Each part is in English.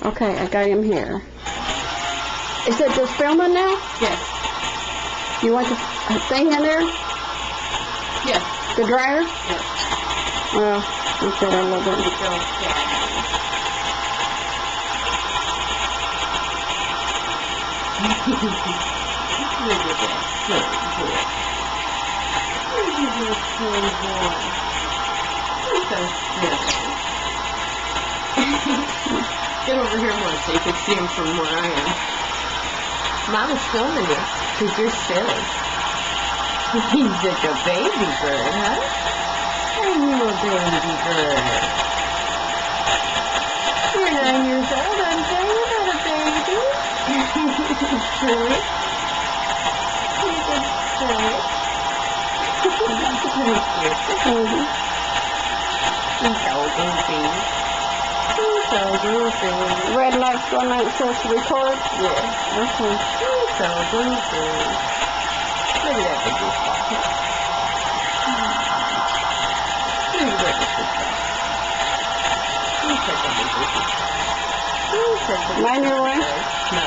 Okay, I got him here. Is it just filming now? Yes. You want the thing in there? Yes. The dryer? Yes. Well, let's get a little bit. Look at that silly boy. Look at that silly boy. He's so silly. Get over here more so you can see him from where I am. Mama's filming you because you're silly. He's like a baby bird, huh? Are you a baby bird? You're 9 years old, aren't you? You're not a baby. Silly. You're just silly. He's so goofy. He's so goofy. Red light's going on, it says to record? Yeah. Okay. He's so goofy. Look at that big goofball. Look at that big goofball. He's such a big goofy. He's such a big 9-year-old? No.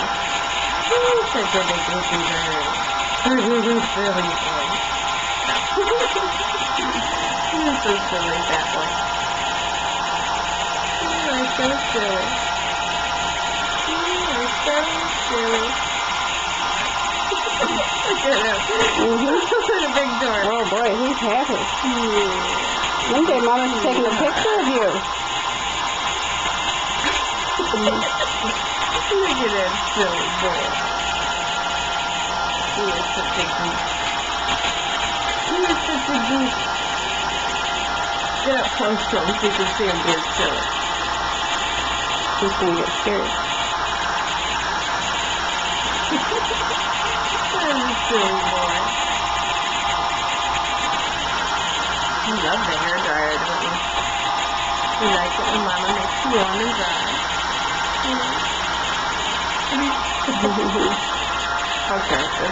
He's such a big goofy bird. He's silly boy. You're so silly that way. You are so silly. You are so silly. Look at him. Look at a big door. Oh boy, he's happy. Yeah. One day Mama's taking a picture of you. Look at that silly boy. He is such a goof. He is such a goof. Get up close to him so you can see him being silly. He's going to get scared. That's a silly boy. You love the hair dryer, don't you? You like it when Mama makes you warm and dry. Okay.